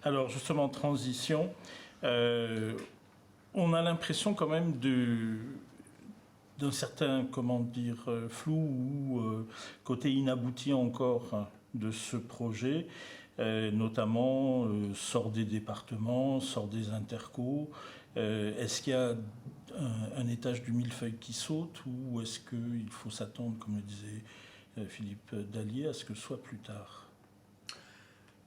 Alors justement, transition, on a l'impression quand même d'un certain, comment dire, flou ou côté inabouti encore de ce projet, notamment sort des départements, sort des intercos. Est-ce qu'il y a un étage du millefeuille qui saute ou est-ce qu'il faut s'attendre, comme le disait Philippe Dallier, à ce que ce soit plus tard?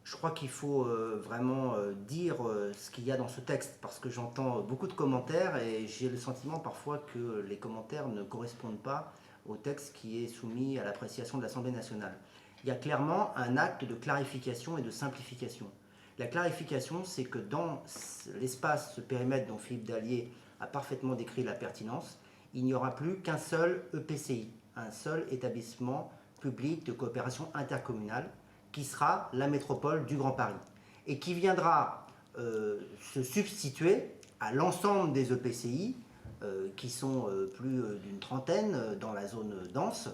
Je crois qu'il faut vraiment dire ce qu'il y a dans ce texte, parce que j'entends beaucoup de commentaires et j'ai le sentiment parfois que les commentaires ne correspondent pas au texte qui est soumis à l'appréciation de l'Assemblée nationale. Il y a clairement un acte de clarification et de simplification. La clarification, c'est que dans l'espace, ce périmètre dont Philippe Dallier a parfaitement décrit la pertinence, il n'y aura plus qu'un seul EPCI, un seul établissement public de coopération intercommunale, qui sera la métropole du Grand Paris, et qui viendra se substituer à l'ensemble des EPCI, qui sont plus d'une trentaine dans la zone dense,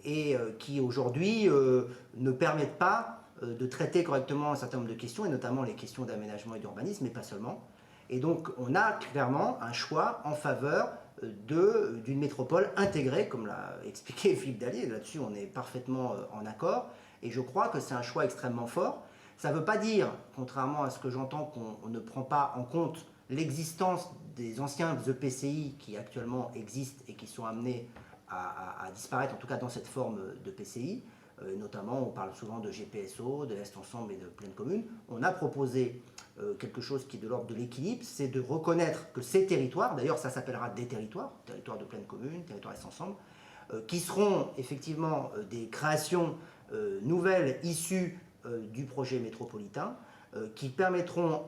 et qui aujourd'hui ne permettent pas de traiter correctement un certain nombre de questions, et notamment les questions d'aménagement et d'urbanisme, mais pas seulement. Et donc on a clairement un choix en faveur d'une métropole intégrée, comme l'a expliqué Philippe Dallier. Là-dessus on est parfaitement en accord, et je crois que c'est un choix extrêmement fort. Ça ne veut pas dire, contrairement à ce que j'entends, qu'on ne prend pas en compte l'existence des anciens EPCI qui actuellement existent et qui sont amenés à disparaître, en tout cas dans cette forme de PCI. Notamment, on parle souvent de GPSO, de Est Ensemble et de Pleine Commune. On a proposé quelque chose qui est de l'ordre de l'équilibre, c'est de reconnaître que ces territoires, d'ailleurs ça s'appellera des territoires de Pleine Commune, territoire Est Ensemble, qui seront effectivement des créations nouvelles issues du projet métropolitain, qui permettront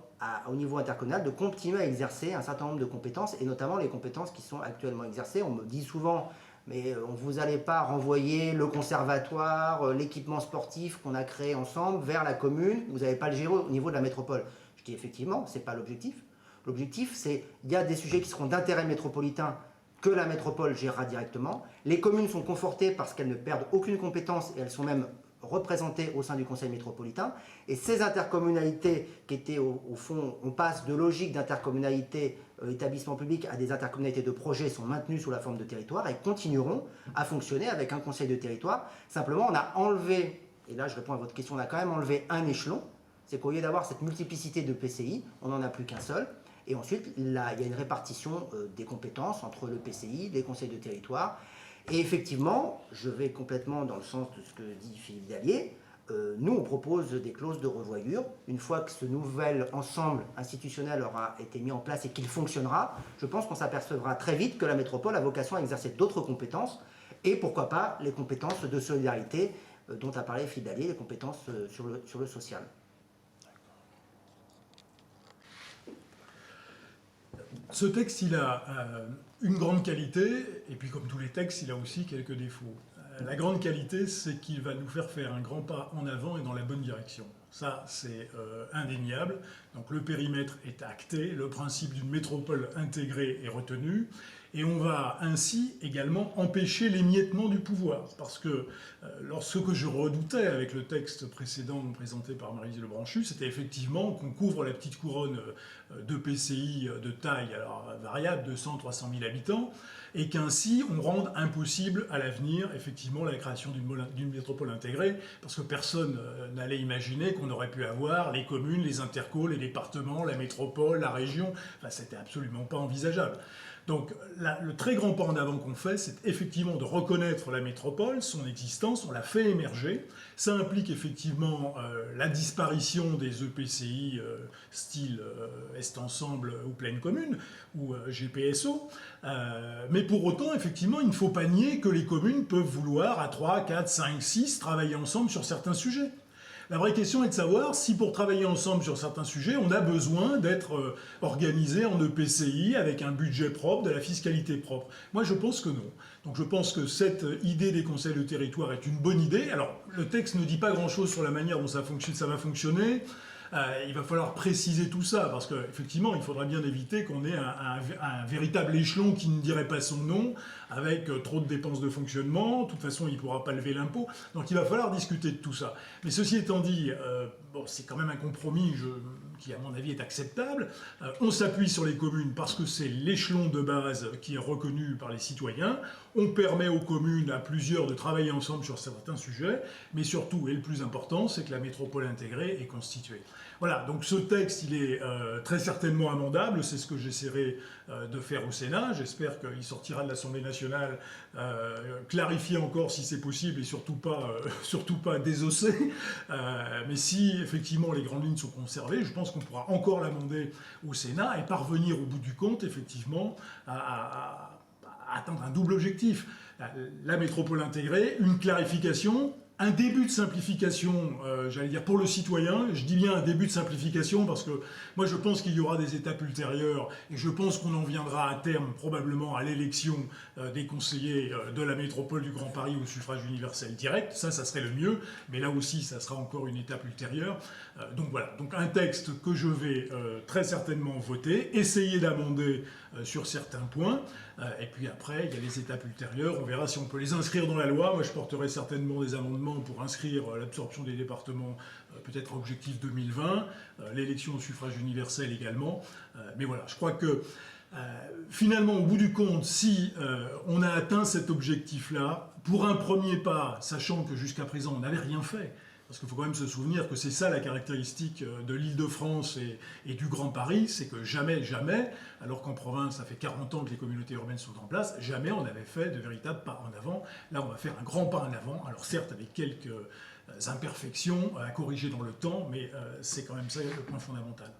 au niveau intercommunal de continuer à exercer un certain nombre de compétences, et notamment les compétences qui sont actuellement exercées. On me dit souvent, mais vous n'allez pas renvoyer le conservatoire, l'équipement sportif qu'on a créé ensemble vers la commune, vous n'allez pas le gérer au niveau de la métropole. Je dis effectivement, ce n'est pas l'objectif. L'objectif, c'est qu'il y a des sujets qui seront d'intérêt métropolitain que la métropole gérera directement. Les communes sont confortées parce qu'elles ne perdent aucune compétence et elles sont même représentées au sein du conseil métropolitain. Et ces intercommunalités qui étaient au fond, on passe de logique d'intercommunalité établissement public à des intercommunalités de projet, sont maintenues sous la forme de territoire et continueront à fonctionner avec un conseil de territoire. Simplement, on a enlevé, et là je réponds à votre question, on a quand même enlevé un échelon. C'est qu'au lieu d'avoir cette multiplicité de PCI, on n'en a plus qu'un seul. Et ensuite, là, il y a une répartition des compétences entre le PCI, les conseils de territoire. Et effectivement, je vais complètement dans le sens de ce que dit Philippe Dallier. Nous, on propose des clauses de revoyure. Une fois que ce nouvel ensemble institutionnel aura été mis en place et qu'il fonctionnera, je pense qu'on s'apercevra très vite que la métropole a vocation à exercer d'autres compétences, et pourquoi pas les compétences de solidarité dont a parlé Philippe Dallier, les compétences sur le social. Ce texte, il a une grande qualité, et puis comme tous les textes, il a aussi quelques défauts. La grande qualité, c'est qu'il va nous faire un grand pas en avant et dans la bonne direction. Ça, c'est indéniable. Donc le périmètre est acté, le principe d'une métropole intégrée est retenu, et on va ainsi également empêcher l'émiettement du pouvoir. Parce que lorsque je redoutais avec le texte précédent présenté par Marie-Lise Lebranchu, c'était effectivement qu'on couvre la petite couronne de PCI de taille alors, variable, 200 300 000 habitants, et qu'ainsi on rende impossible à l'avenir effectivement la création d'une métropole intégrée, parce que personne n'allait imaginer qu'on aurait pu avoir les communes, les intercos, les départements, la métropole, la région. Enfin, c'était absolument pas envisageable. Donc le très grand pas en avant qu'on fait, c'est effectivement de reconnaître la métropole, son existence, on l'a fait émerger. Ça implique effectivement la disparition des EPCI style Est Ensemble ou Pleine Commune, ou GPSO. Mais pour autant, effectivement, il ne faut pas nier que les communes peuvent vouloir à 3, 4, 5, 6 travailler ensemble sur certains sujets. La vraie question est de savoir si pour travailler ensemble sur certains sujets, on a besoin d'être organisé en EPCI avec un budget propre, de la fiscalité propre. Moi, je pense que non. Donc je pense que cette idée des conseils de territoire est une bonne idée. Alors, le texte ne dit pas grand-chose sur la manière dont ça va fonctionner. Il va falloir préciser tout ça, parce qu'effectivement, il faudra bien éviter qu'on ait un véritable échelon qui ne dirait pas son nom, avec trop de dépenses de fonctionnement. De toute façon, il ne pourra pas lever l'impôt. Donc il va falloir discuter de tout ça. Mais ceci étant dit, bon, c'est quand même un compromis qui à mon avis est acceptable. On s'appuie sur les communes parce que c'est l'échelon de base qui est reconnu par les citoyens. On permet aux communes, à plusieurs, de travailler ensemble sur certains sujets, mais surtout, et le plus important, c'est que la métropole intégrée est constituée. Voilà, donc ce texte, il est très certainement amendable, c'est ce que j'essaierai de faire au Sénat. J'espère qu'il sortira de l'Assemblée nationale clarifié encore si c'est possible et surtout pas désossé. Mais si effectivement les grandes lignes sont conservées, je pense qu'on pourra encore l'amender au Sénat et parvenir au bout du compte, effectivement, à atteindre un double objectif. La métropole intégrée, une clarification, un début de simplification, j'allais dire pour le citoyen. Je dis bien un début de simplification parce que moi je pense qu'il y aura des étapes ultérieures et je pense qu'on en viendra à terme probablement à l'élection des conseillers de la métropole du Grand Paris au suffrage universel direct. Ça serait le mieux, mais là aussi ça sera encore une étape ultérieure. Donc voilà, donc un texte que je vais très certainement voter, essayer d'amender sur certains points. Et puis après, il y a les étapes ultérieures. On verra si on peut les inscrire dans la loi. Moi, je porterai certainement des amendements pour inscrire l'absorption des départements, peut-être à objectif 2020, l'élection au suffrage universel également. Mais voilà, je crois que finalement, au bout du compte, si on a atteint cet objectif-là, pour un premier pas, sachant que jusqu'à présent, on n'avait rien fait, parce qu'il faut quand même se souvenir que c'est ça la caractéristique de l'Île-de-France et du Grand Paris, c'est que jamais, alors qu'en province, ça fait 40 ans que les communautés urbaines sont en place, jamais on n'avait fait de véritables pas en avant. Là, on va faire un grand pas en avant, alors certes avec quelques imperfections à corriger dans le temps, mais c'est quand même ça le point fondamental.